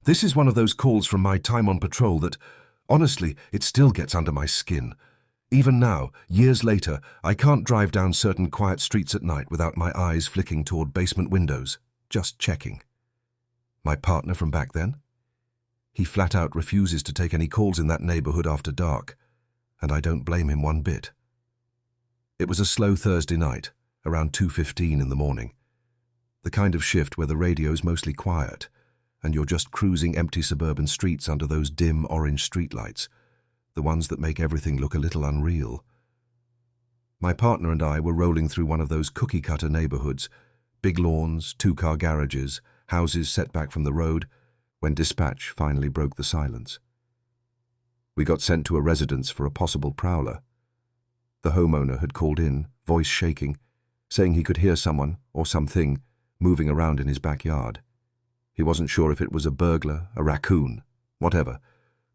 This is one of those calls from my time on patrol that, honestly, it still gets under my skin. Even now, years later, I can't drive down certain quiet streets at night without my eyes flicking toward basement windows, just checking. My partner from back then? He flat out refuses to take any calls in that neighborhood after dark, and I don't blame him one bit. It was a slow Thursday night, around 2:15 in the morning. The kind of shift where the radio's mostly quiet, and you're just cruising empty suburban streets under those dim orange streetlights, the ones that make everything look a little unreal. My partner and I were rolling through one of those cookie-cutter neighborhoods, big lawns, two-car garages, houses set back from the road, when dispatch finally broke the silence. We got sent to a residence for a possible prowler. The homeowner had called in, voice shaking, saying he could hear someone, or something, moving around in his backyard. He wasn't sure if it was a burglar, a raccoon, whatever.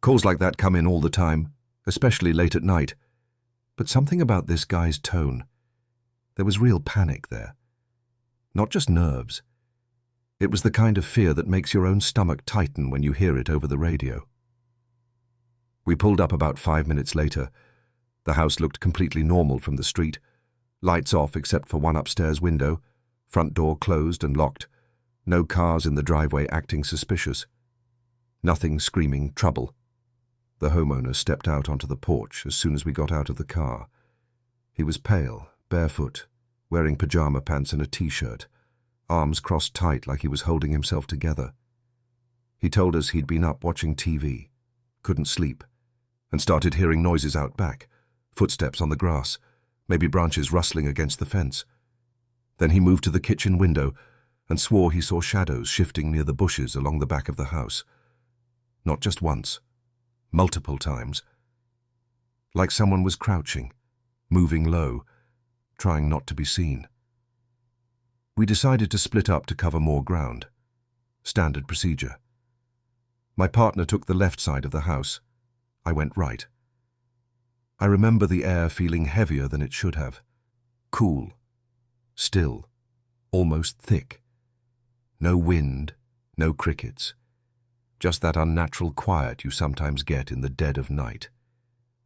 Calls like that come in all the time, especially late at night. But something about this guy's tone. There was real panic there. Not just nerves. It was the kind of fear that makes your own stomach tighten when you hear it over the radio. We pulled up about 5 minutes later. The house looked completely normal from the street. Lights off except for one upstairs window, front door closed and locked. No cars in the driveway acting suspicious. Nothing screaming trouble. The homeowner stepped out onto the porch as soon as we got out of the car. He was pale, barefoot, wearing pajama pants and a t-shirt, arms crossed tight like he was holding himself together. He told us he'd been up watching TV, couldn't sleep, and started hearing noises out back, footsteps on the grass, maybe branches rustling against the fence. Then he moved to the kitchen window and swore he saw shadows shifting near the bushes along the back of the house. Not just once, multiple times. Like someone was crouching, moving low, trying not to be seen. We decided to split up to cover more ground. Standard procedure. My partner took the left side of the house. I went right. I remember the air feeling heavier than it should have. Cool. Still. Almost thick. No wind, no crickets. Just that unnatural quiet you sometimes get in the dead of night,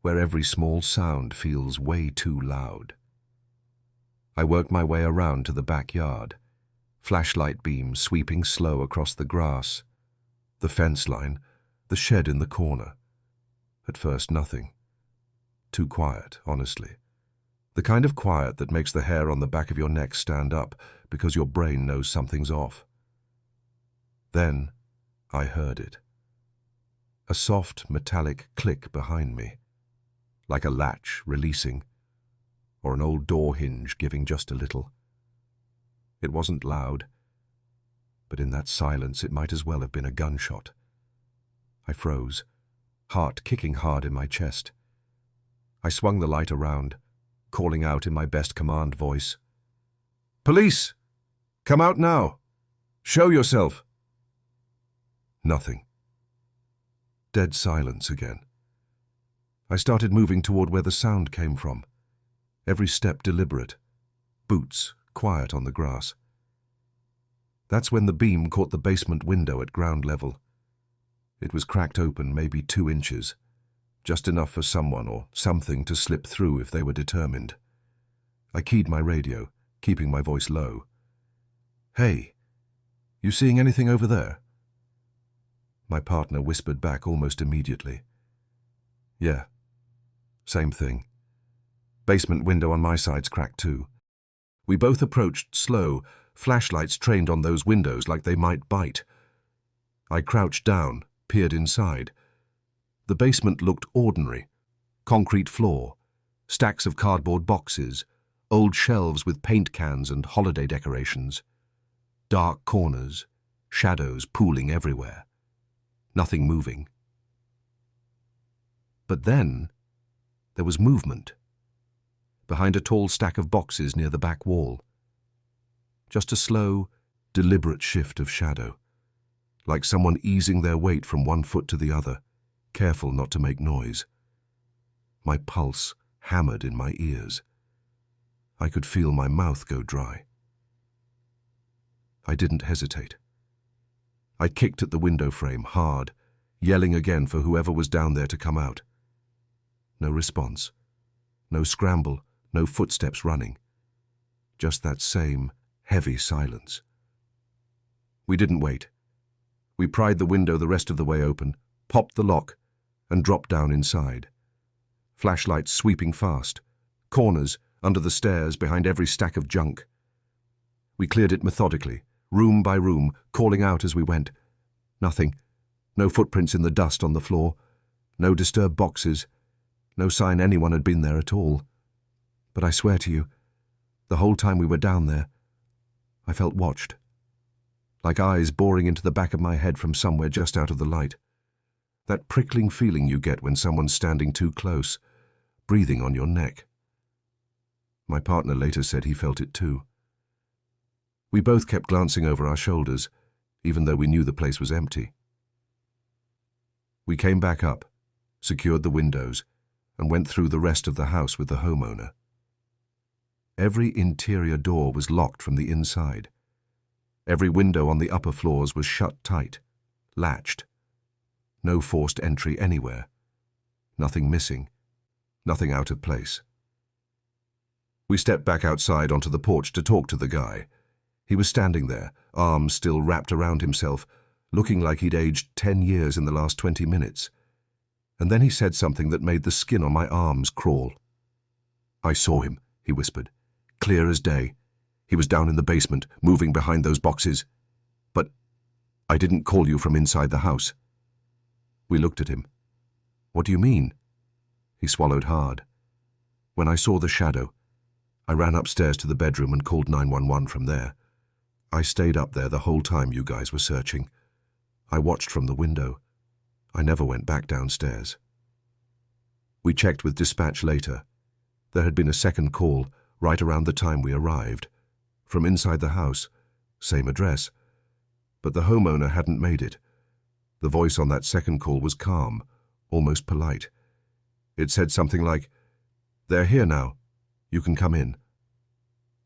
where every small sound feels way too loud. I worked my way around to the backyard, flashlight beams sweeping slow across the grass, the fence line, the shed in the corner. At first, nothing. Too quiet, honestly. The kind of quiet that makes the hair on the back of your neck stand up because your brain knows something's off. Then, I heard it. A soft, metallic click behind me, like a latch releasing, or an old door hinge giving just a little. It wasn't loud, but in that silence it might as well have been a gunshot. I froze, heart kicking hard in my chest. I swung the light around, calling out in my best command voice, "Police! Come out now! Show yourself!" Nothing. Dead silence again. I started moving toward where the sound came from. Every step deliberate. Boots, quiet on the grass. That's when the beam caught the basement window at ground level. It was cracked open maybe 2 inches, just enough for someone or something to slip through if they were determined. I keyed my radio, keeping my voice low. "Hey, you seeing anything over there?" My partner whispered back almost immediately. "Yeah, same thing. Basement window on my side's cracked too." We both approached slow, flashlights trained on those windows like they might bite. I crouched down, peered inside. The basement looked ordinary. Concrete floor, stacks of cardboard boxes, old shelves with paint cans and holiday decorations. Dark corners, shadows pooling everywhere. Nothing moving. But then, there was movement. Behind a tall stack of boxes near the back wall. Just a slow, deliberate shift of shadow, like someone easing their weight from one foot to the other, careful not to make noise. My pulse hammered in my ears. I could feel my mouth go dry. I didn't hesitate. I kicked at the window frame hard, yelling again for whoever was down there to come out. No response. No scramble, no footsteps running. Just that same heavy silence. We didn't wait. We pried the window the rest of the way open, popped the lock, and dropped down inside. Flashlights sweeping fast, corners, under the stairs, behind every stack of junk. We cleared it methodically, room by room, calling out as we went. Nothing. No footprints in the dust on the floor. No disturbed boxes. No sign anyone had been there at all. But I swear to you, the whole time we were down there, I felt watched. Like eyes boring into the back of my head from somewhere just out of the light. That prickling feeling you get when someone's standing too close, breathing on your neck. My partner later said he felt it too. We both kept glancing over our shoulders, even though we knew the place was empty. We came back up, secured the windows, and went through the rest of the house with the homeowner. Every interior door was locked from the inside. Every window on the upper floors was shut tight, latched. No forced entry anywhere. Nothing missing. Nothing out of place. We stepped back outside onto the porch to talk to the guy. He was standing there, arms still wrapped around himself, looking like he'd aged 10 years in the last 20 minutes. And then he said something that made the skin on my arms crawl. "I saw him," he whispered. "Clear as day. He was down in the basement, moving behind those boxes. But I didn't call you from inside the house." We looked at him. "What do you mean?" He swallowed hard. "When I saw the shadow, I ran upstairs to the bedroom and called 911 from there. I stayed up there the whole time you guys were searching. I watched from the window. I never went back downstairs." We checked with dispatch later. There had been a second call right around the time we arrived, from inside the house, same address. But the homeowner hadn't made it. The voice on that second call was calm, almost polite. It said something like, "They're here now. You can come in."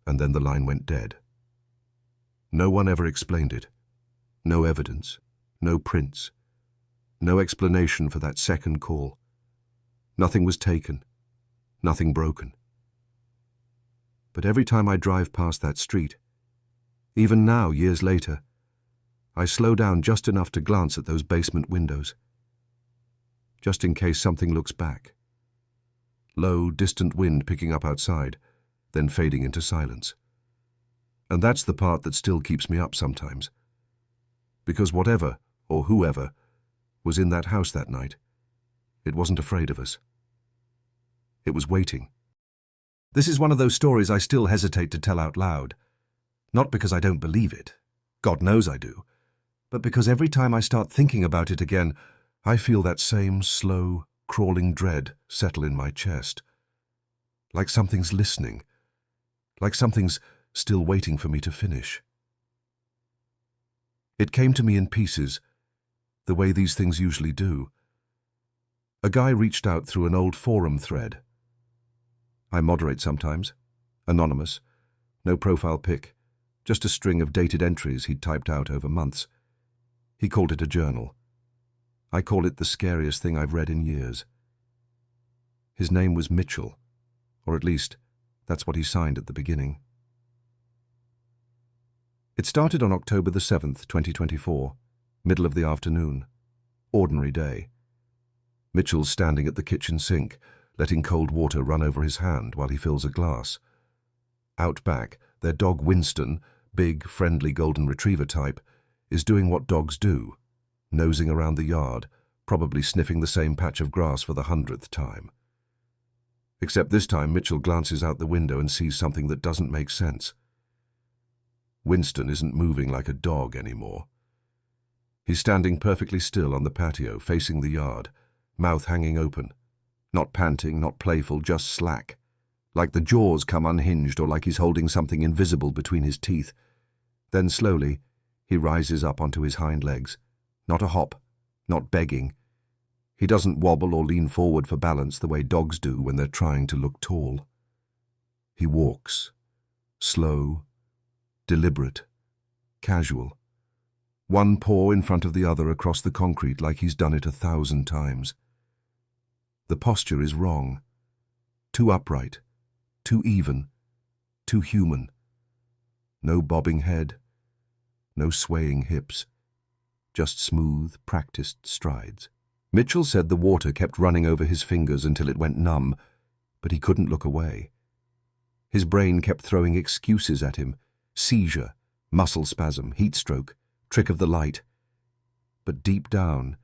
And then the line went dead. No one ever explained it. No evidence. No prints. No explanation for that second call. Nothing was taken. Nothing broken. But every time I drive past that street, even now, years later, I slow down just enough to glance at those basement windows. Just in case something looks back. Low, distant wind picking up outside, then fading into silence. And that's the part that still keeps me up sometimes. Because whatever, or whoever, was in that house that night, it wasn't afraid of us. It was waiting. This is one of those stories I still hesitate to tell out loud. Not because I don't believe it. God knows I do. But because every time I start thinking about it again, I feel that same slow, crawling dread settle in my chest. Like something's listening. Like something's still waiting for me to finish. It came to me in pieces, the way these things usually do. A guy reached out through an old forum thread. I moderate sometimes. Anonymous. No profile pic. Just a string of dated entries he'd typed out over months. He called it a journal. I call it the scariest thing I've read in years. His name was Mitchell, or at least, that's what he signed at the beginning. It started on October the 7th, 2024, middle of the afternoon. Ordinary day. Mitchell's standing at the kitchen sink, letting cold water run over his hand while he fills a glass. Out back, their dog Winston, big, friendly golden retriever type, is doing what dogs do, nosing around the yard, probably sniffing the same patch of grass for the 100th time. Except this time Mitchell glances out the window and sees something that doesn't make sense. Winston isn't moving like a dog anymore. He's standing perfectly still on the patio, facing the yard, mouth hanging open. Not panting, not playful, just slack. Like the jaws come unhinged or like he's holding something invisible between his teeth. Then slowly, he rises up onto his hind legs. Not a hop, not begging. He doesn't wobble or lean forward for balance the way dogs do when they're trying to look tall. He walks. Slow, deliberate, casual. one paw in front of the other across the concrete like he's done it 1,000 times. The posture is wrong. Too upright, too even, too human. No bobbing head, no swaying hips, just smooth, practiced strides. Mitchell said the water kept running over his fingers until it went numb, but he couldn't look away. His brain kept throwing excuses at him: seizure, muscle spasm, heat stroke, trick of the light. But deep down,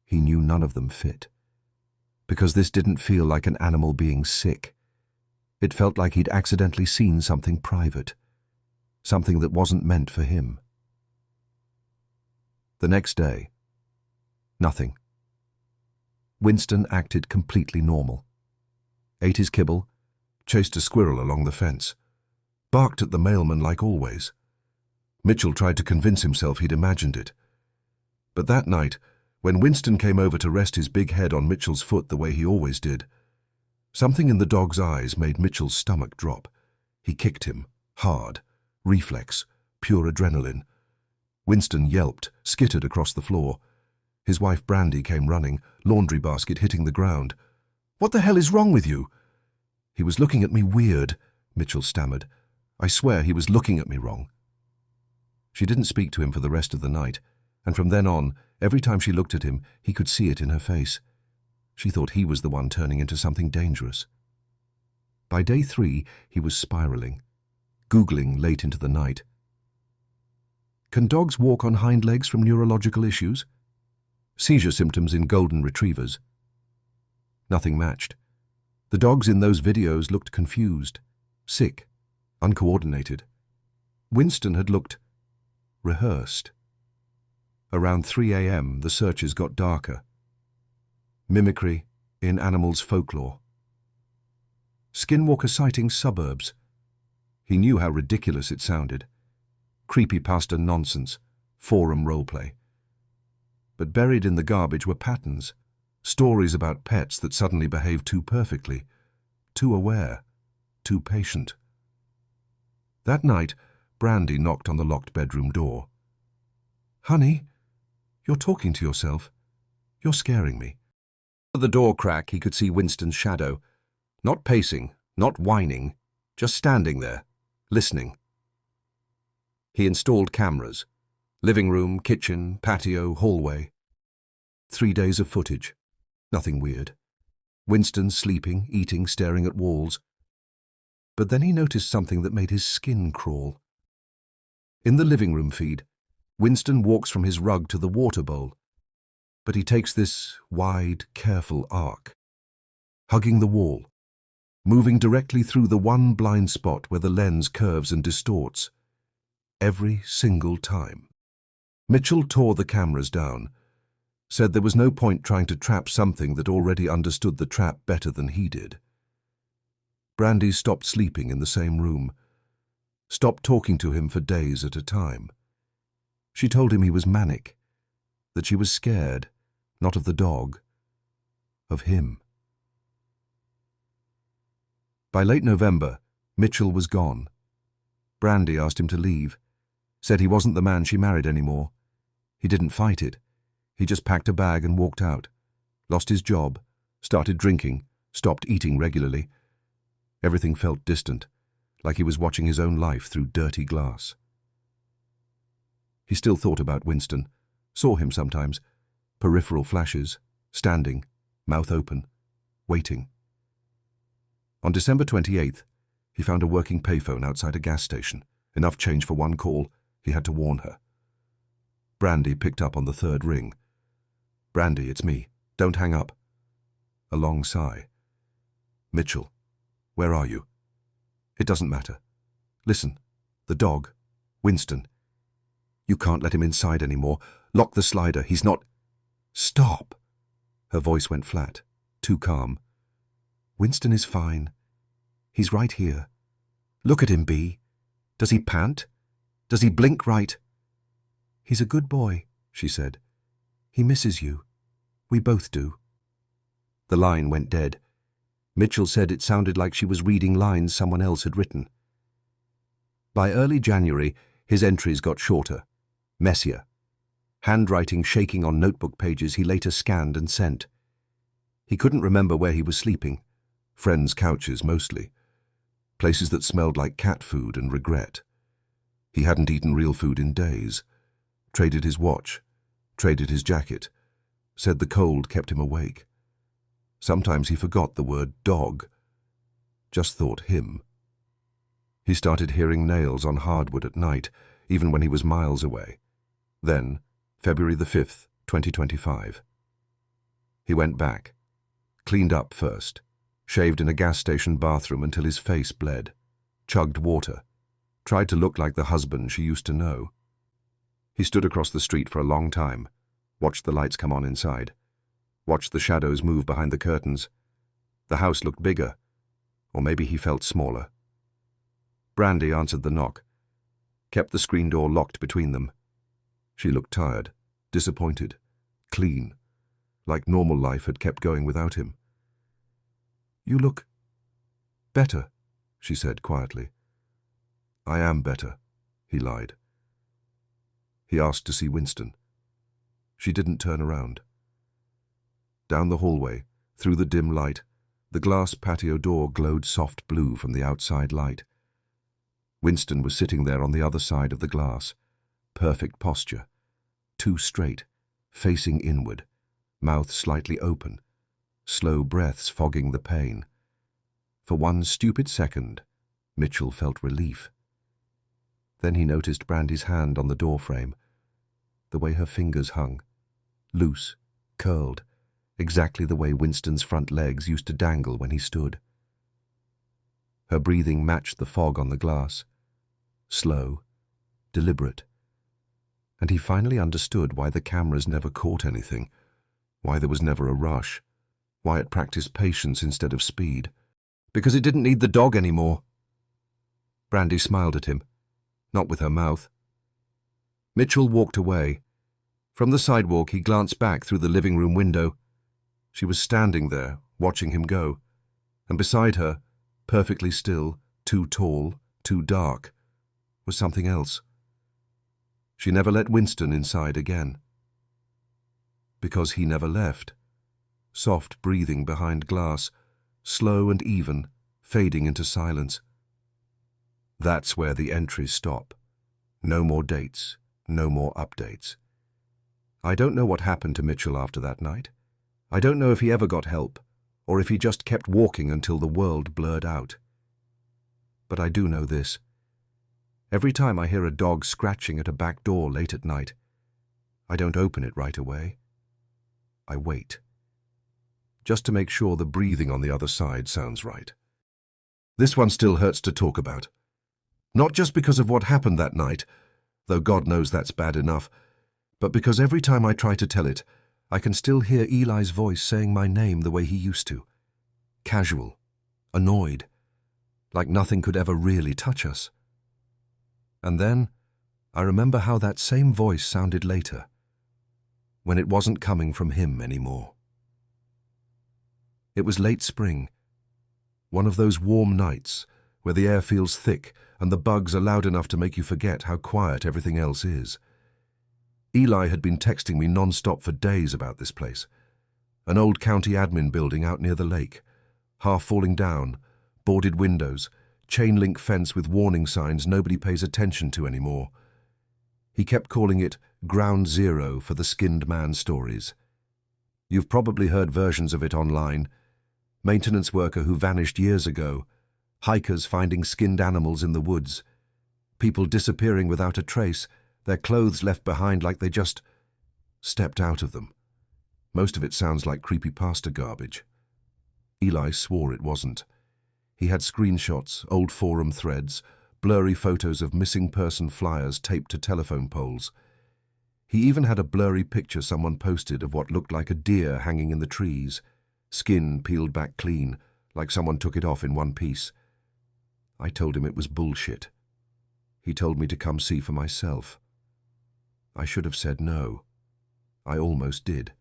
he knew none of them fit. Because this didn't feel like an animal being sick. It felt like he'd accidentally seen something private, something that wasn't meant for him. The next day, nothing. Winston acted completely normal. Ate his kibble, chased a squirrel along the fence, barked at the mailman like always. Mitchell tried to convince himself he'd imagined it. But that night, when Winston came over to rest his big head on Mitchell's foot the way he always did, something in the dog's eyes made Mitchell's stomach drop. He kicked him, hard, reflex, pure adrenaline. Winston yelped, skittered across the floor. His wife Brandy came running, laundry basket hitting the ground. "What the hell is wrong with you?" "He was looking at me weird," Mitchell stammered. "I swear he was looking at me wrong." She didn't speak to him for the rest of the night, and from then on, every time she looked at him, he could see it in her face. She thought he was the one turning into something dangerous. By day 3, he was spiraling, Googling late into the night. Can dogs walk on hind legs from neurological issues? Seizure symptoms in golden retrievers. Nothing matched. The dogs in those videos looked confused, sick, uncoordinated. Winston had looked rehearsed. Around 3 a.m., the searches got darker. Mimicry in animals' folklore. Skinwalker sighting suburbs. He knew how ridiculous it sounded. Creepypasta nonsense, forum roleplay. But buried in the garbage were patterns, stories about pets that suddenly behaved too perfectly, too aware, too patient. That night, Brandy knocked on the locked bedroom door. "Honey, you're talking to yourself. You're scaring me." At the door crack, he could see Winston's shadow. Not pacing, not whining, just standing there, listening. He installed cameras. Living room, kitchen, patio, hallway. 3 days of footage. Nothing weird. Winston sleeping, eating, staring at walls. But then he noticed something that made his skin crawl. In the living room feed, Winston walks from his rug to the water bowl, but he takes this wide, careful arc, hugging the wall, moving directly through the one blind spot where the lens curves and distorts, every single time. Mitchell tore the cameras down, said there was no point trying to trap something that already understood the trap better than he did. Brandy stopped sleeping in the same room, stopped talking to him for days at a time. She told him he was manic, that she was scared, not of the dog, of him. By late November, Mitchell was gone. Brandy asked him to leave, said he wasn't the man she married anymore. He didn't fight it. He just packed a bag and walked out, lost his job, started drinking, stopped eating regularly. Everything felt distant, like he was watching his own life through dirty glass. He still thought about Winston, saw him sometimes, peripheral flashes, standing, mouth open, waiting. On December 28th, he found a working payphone outside a gas station, enough change for one call. He had to warn her. Brandy picked up on the 3rd ring. "Brandy, it's me. Don't hang up." A long sigh. "Mitchell, where are you?" "It doesn't matter. Listen, the dog, Winston. You can't let him inside anymore. Lock the slider. He's not—" "Stop!" Her voice went flat, too calm. "Winston is fine. He's right here. Look at him, Bee. Does he pant? Does he blink right?" "He's a good boy," she said. "He misses you. We both do." The line went dead. Mitchell said it sounded like she was reading lines someone else had written. By early January, his entries got shorter, messier. handwriting shaking on notebook pages he later scanned and sent. He couldn't remember where he was sleeping. Friends' couches mostly. Places that smelled like cat food and regret. He hadn't eaten real food in days. Traded his watch. Traded his jacket. Said the cold kept him awake. Sometimes he forgot the word dog. Just thought him. He started hearing nails on hardwood at night, even when he was miles away. Then, February the 5th, 2025. He went back. Cleaned up first. Shaved in a gas station bathroom until his face bled. Chugged water. Tried to look like the husband she used to know. He stood across the street for a long time. Watched the lights come on inside. Watched the shadows move behind the curtains. The house looked bigger. Or maybe he felt smaller. Brandy answered the knock. Kept the screen door locked between them. She looked tired, disappointed, clean, like normal life had kept going without him. "You look better," she said quietly. "I am better," he lied. He asked to see Winston. She didn't turn around. Down the hallway, through the dim light, the glass patio door glowed soft blue from the outside light. Winston was sitting there on the other side of the glass. Perfect posture. Too straight, facing inward, mouth slightly open, slow breaths fogging the pain. For one stupid second, Mitchell felt relief. Then he noticed Brandy's hand on the doorframe, the way her fingers hung, loose, curled, exactly the way Winston's front legs used to dangle when he stood. Her breathing matched the fog on the glass, slow, deliberate. And he finally understood why the cameras never caught anything, why there was never a rush, why it practiced patience instead of speed. Because it didn't need the dog anymore. Brandy smiled at him, not with her mouth. Mitchell walked away. From the sidewalk, he glanced back through the living room window. She was standing there, watching him go, and beside her, perfectly still, too tall, too dark, was something else. She never let Winston inside again. Because he never left. Soft breathing behind glass, slow and even, fading into silence. That's where the entries stop. No more dates, no more updates. I don't know what happened to Mitchell after that night. I don't know if he ever got help, or if he just kept walking until the world blurred out. But I do know this. Every time I hear a dog scratching at a back door late at night, I don't open it right away. I wait. Just to make sure the breathing on the other side sounds right. This one still hurts to talk about. Not just because of what happened that night, though God knows that's bad enough, but because every time I try to tell it, I can still hear Eli's voice saying my name the way he used to. Casual, annoyed, like nothing could ever really touch us. And then, I remember how that same voice sounded later, when it wasn't coming from him anymore. It was late spring, one of those warm nights where the air feels thick and the bugs are loud enough to make you forget how quiet everything else is. Eli had been texting me non-stop for days about this place. An old county admin building out near the lake, half falling down, boarded windows, chain-link fence with warning signs nobody pays attention to anymore. He kept calling it Ground Zero for the skinned man stories. You've probably heard versions of it online. Maintenance worker who vanished years ago, hikers finding skinned animals in the woods, people disappearing without a trace, their clothes left behind like they just stepped out of them. Most of it sounds like creepypasta garbage. Eli swore it wasn't. He had screenshots, old forum threads, blurry photos of missing person flyers taped to telephone poles. He even had a blurry picture someone posted of what looked like a deer hanging in the trees, skin peeled back clean, like someone took it off in one piece. I told him it was bullshit. He told me to come see for myself. I should have said no. I almost did.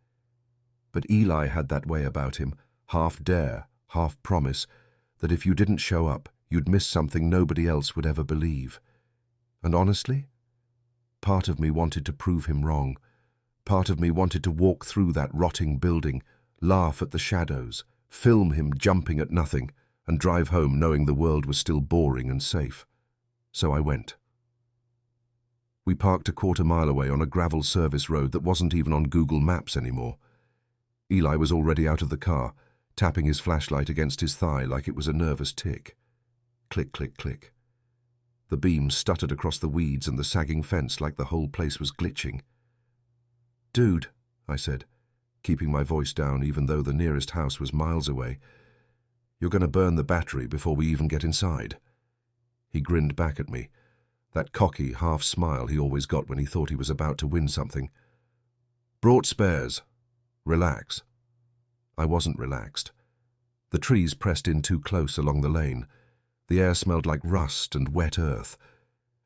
But Eli had that way about him, half dare, half promise, that if you didn't show up, you'd miss something nobody else would ever believe. And honestly, part of me wanted to prove him wrong, Part of me wanted to walk through that rotting building, laugh at the shadows, film him jumping at nothing, and drive home knowing the world was still boring and safe. So I went. We parked a quarter-mile away on a gravel service road that wasn't even on Google Maps anymore. Eli was already out of the car, tapping his flashlight against his thigh like it was a nervous tick. Click, click, click. The beam stuttered across the weeds and the sagging fence like the whole place was glitching. "Dude," I said, keeping my voice down even though the nearest house was miles away, "you're going to burn the battery before we even get inside." He grinned back at me, that cocky half smile he always got when he thought he was about to win something. "Brought spares. Relax." I wasn't relaxed. The trees pressed in too close along the lane. The air smelled like rust and wet earth.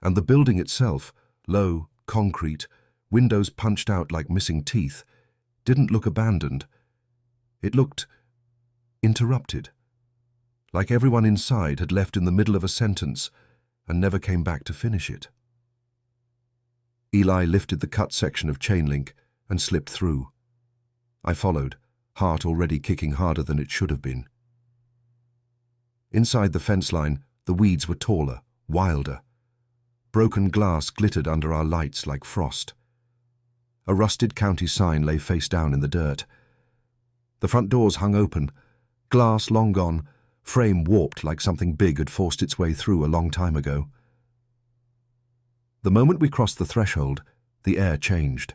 And the building itself, low, concrete, windows punched out like missing teeth, didn't look abandoned. It looked interrupted. Like everyone inside had left in the middle of a sentence and never came back to finish it. Eli lifted the cut section of chain link and slipped through. I followed, heart already kicking harder than it should have been. Inside the fence line, the weeds were taller, wilder. Broken glass glittered under our lights like frost. A rusted county sign lay face down in the dirt. The front doors hung open, glass long gone, frame warped like something big had forced its way through a long time ago. The moment we crossed the threshold, the air changed.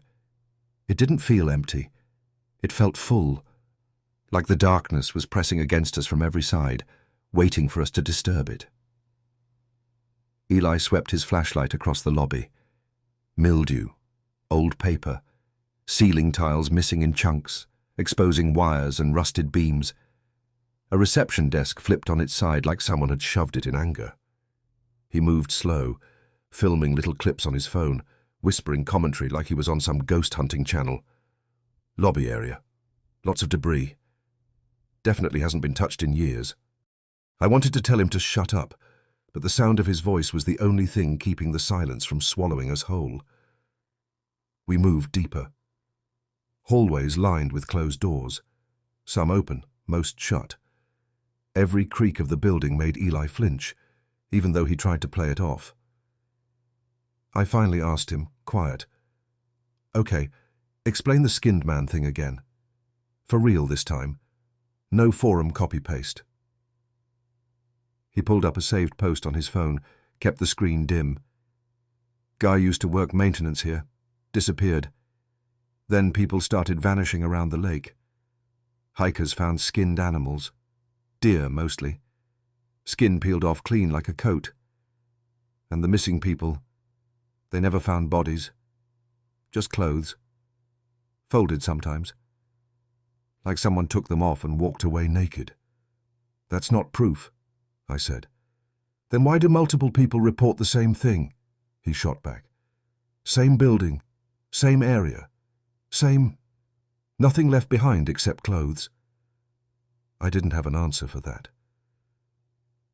It didn't feel empty. It felt full, like the darkness was pressing against us from every side, waiting for us to disturb it. Eli swept his flashlight across the lobby. Mildew, old paper, ceiling tiles missing in chunks, exposing wires and rusted beams. A reception desk flipped on its side like someone had shoved it in anger. He moved slow, filming little clips on his phone, whispering commentary like he was on some ghost hunting channel. Lobby area. Lots of debris. Definitely hasn't been touched in years. I wanted to tell him to shut up, but the sound of his voice was the only thing keeping the silence from swallowing us whole. We moved deeper. Hallways lined with closed doors. Some open, most shut. Every creak of the building made Eli flinch, even though he tried to play it off. I finally asked him, quiet, "Okay, explain the skinned man thing again. For real this time. No forum copy-paste." He pulled up a saved post on his phone, kept the screen dim. "Guy used to work maintenance here. Disappeared. Then people started vanishing around the lake. Hikers found skinned animals. Deer, mostly. Skin peeled off clean like a coat. And the missing people, they never found bodies. Just clothes. Folded sometimes. Like someone took them off and walked away naked. That's not proof," I said. "Then why do multiple people report the same thing?" he shot back. "Same building, same area, same... nothing left behind except clothes." I didn't have an answer for that.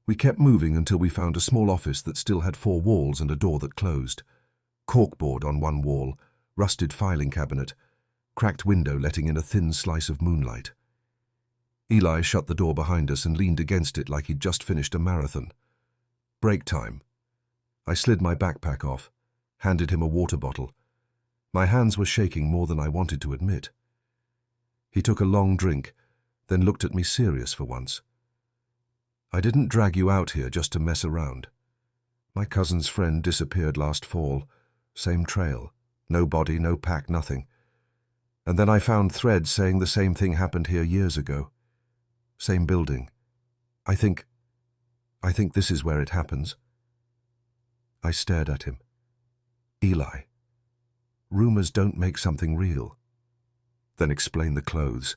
We kept moving until we found a small office that still had 4 walls and a door that closed. Corkboard on one wall, rusted filing cabinet, cracked window letting in a thin slice of moonlight. Eli shut the door behind us and leaned against it like he'd just finished a marathon. Break time. I slid my backpack off, handed him a water bottle. My hands were shaking more than I wanted to admit. He took a long drink, then looked at me serious for once. "I didn't drag you out here just to mess around. My cousin's friend disappeared last fall. Same trail. No body, no pack, nothing. And then I found threads saying the same thing happened here years ago. Same building. I think this is where it happens." I stared at him. "Eli, rumors don't make something real." "Then explain the clothes,"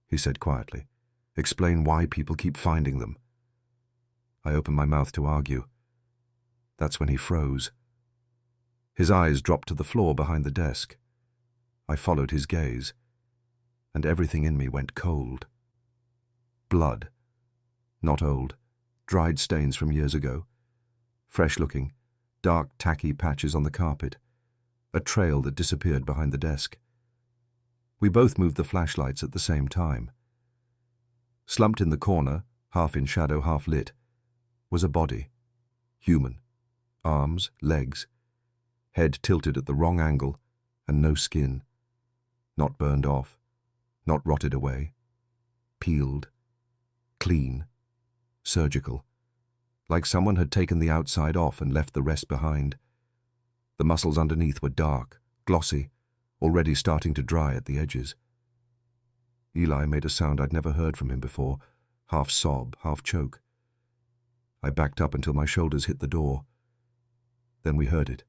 he said quietly. "Explain why people keep finding them." I opened my mouth to argue. That's when he froze. His eyes dropped to the floor behind the desk. I followed his gaze, and everything in me went cold. Blood. Not old. Dried stains from years ago. Fresh-looking, dark, tacky patches on the carpet. A trail that disappeared behind the desk. We both moved the flashlights at the same time. Slumped in the corner, half in shadow, half lit, was a body. Human. Arms, legs. Head tilted at the wrong angle, and no skin. Not burned off. Not rotted away. Peeled. Clean. Surgical. Like someone had taken the outside off and left the rest behind. The muscles underneath were dark, glossy, already starting to dry at the edges. Eli made a sound I'd never heard from him before, half sob, half choke. I backed up until my shoulders hit the door. Then we heard it.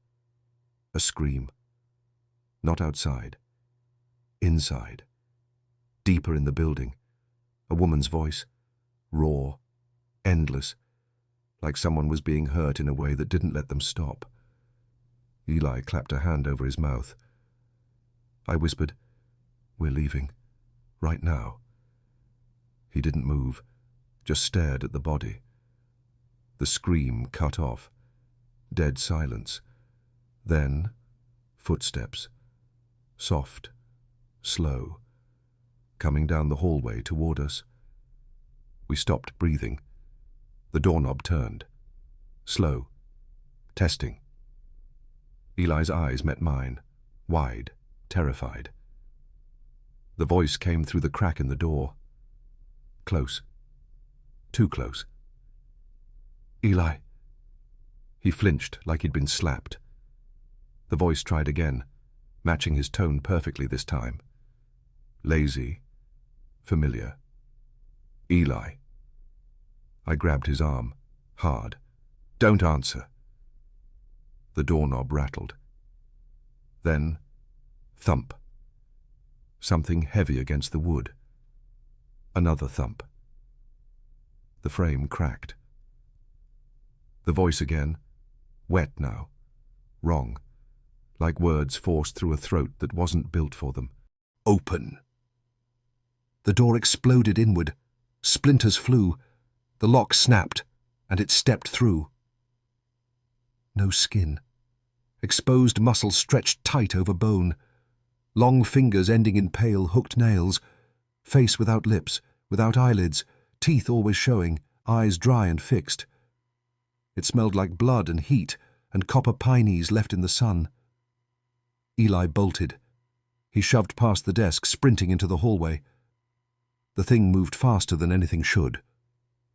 A scream. Not outside. Inside. Deeper in the building. A woman's voice. Raw. Endless. Like someone was being hurt in a way that didn't let them stop. Eli clapped a hand over his mouth. I whispered, "We're leaving. Right now." He didn't move, just stared at the body. The scream cut off. Dead silence. Then, footsteps. Soft, slow, coming down the hallway toward us. We stopped breathing. The doorknob turned. Slow. Testing. Eli's eyes met mine, wide, terrified. The voice came through the crack in the door. Close. Too close. "Eli." He flinched like he'd been slapped. The voice tried again, matching his tone perfectly this time. Lazy. Familiar. "Eli." I grabbed his arm, hard. "Don't answer." The doorknob rattled. Then, thump. Something heavy against the wood. Another thump. The frame cracked. The voice again, wet now, wrong, like words forced through a throat that wasn't built for them. "Open." The door exploded inward. Splinters flew. The lock snapped, and it stepped through. No skin. Exposed muscle stretched tight over bone. Long fingers ending in pale, hooked nails. Face without lips, without eyelids, teeth always showing, eyes dry and fixed. It smelled like blood and heat and copper pineys left in the sun. Eli bolted. He shoved past the desk, sprinting into the hallway. The thing moved faster than anything should.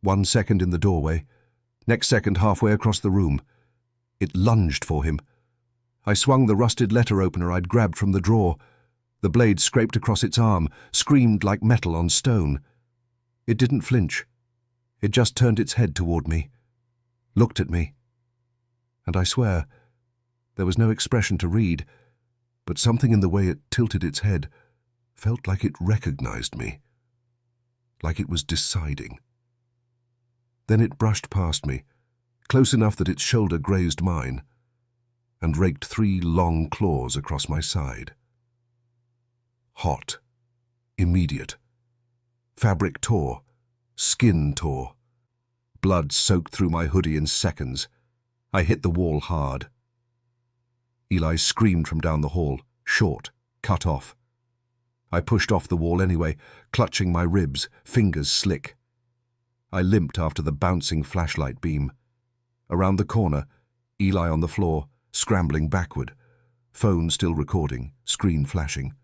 1 second in the doorway, next second halfway across the room. It lunged for him. I swung the rusted letter opener I'd grabbed from the drawer. The blade scraped across its arm, screamed like metal on stone. It didn't flinch. It just turned its head toward me, looked at me. And I swear, there was no expression to read, but something in the way it tilted its head felt like it recognized me, like it was deciding. Then it brushed past me, close enough that its shoulder grazed mine, and raked 3 long claws across my side. Hot. Immediate. Fabric tore. Skin tore. Blood soaked through my hoodie in seconds. I hit the wall hard. Eli screamed from down the hall, short, cut off. I pushed off the wall anyway, clutching my ribs, fingers slick. I limped after the bouncing flashlight beam. Around the corner, Eli on the floor, scrambling backward, phone still recording, screen flashing.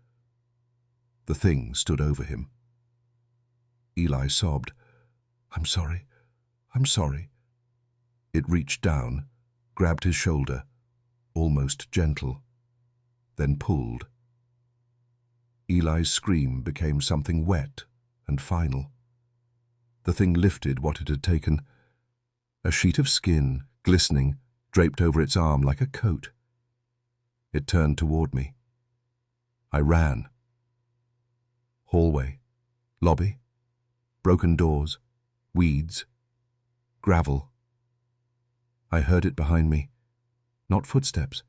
The thing stood over him. Eli sobbed, "I'm sorry, I'm sorry." It reached down, grabbed his shoulder, almost gentle, then pulled. Eli's scream became something wet and final. The thing lifted what it had taken, a sheet of skin, glistening, draped over its arm like a coat. It turned toward me. I ran. Hallway, lobby, broken doors, weeds, gravel. I heard it behind me, not footsteps,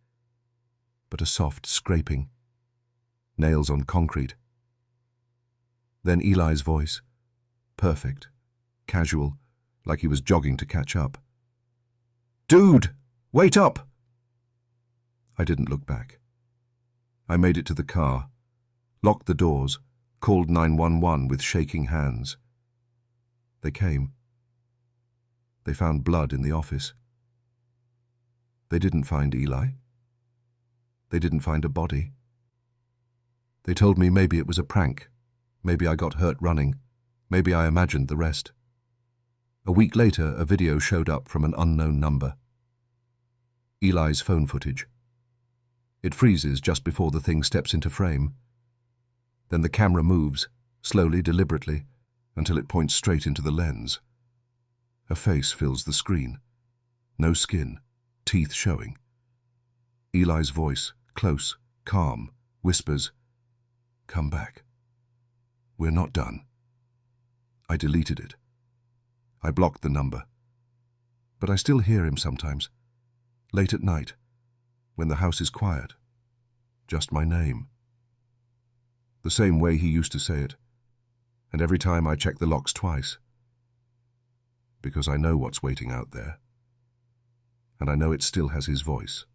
but a soft scraping, nails on concrete. Then Eli's voice, perfect, casual, like he was jogging to catch up. "Dude, wait up!" I didn't look back. I made it to the car, locked the doors, called 911 with shaking hands. They came. They found blood in the office. They didn't find Eli. They didn't find a body. They told me maybe it was a prank. Maybe I got hurt running. Maybe I imagined the rest. A week later, a video showed up from an unknown number. Eli's phone footage. It freezes just before the thing steps into frame. Then the camera moves, slowly, deliberately, until it points straight into the lens. Her face fills the screen. No skin, teeth showing. Eli's voice, close, calm, whispers, "Come back. We're not done." I deleted it. I blocked the number. But I still hear him sometimes, late at night, when the house is quiet. Just my name. The same way he used to say it, and every time I check the locks twice. Because I know what's waiting out there, and I know it still has his voice.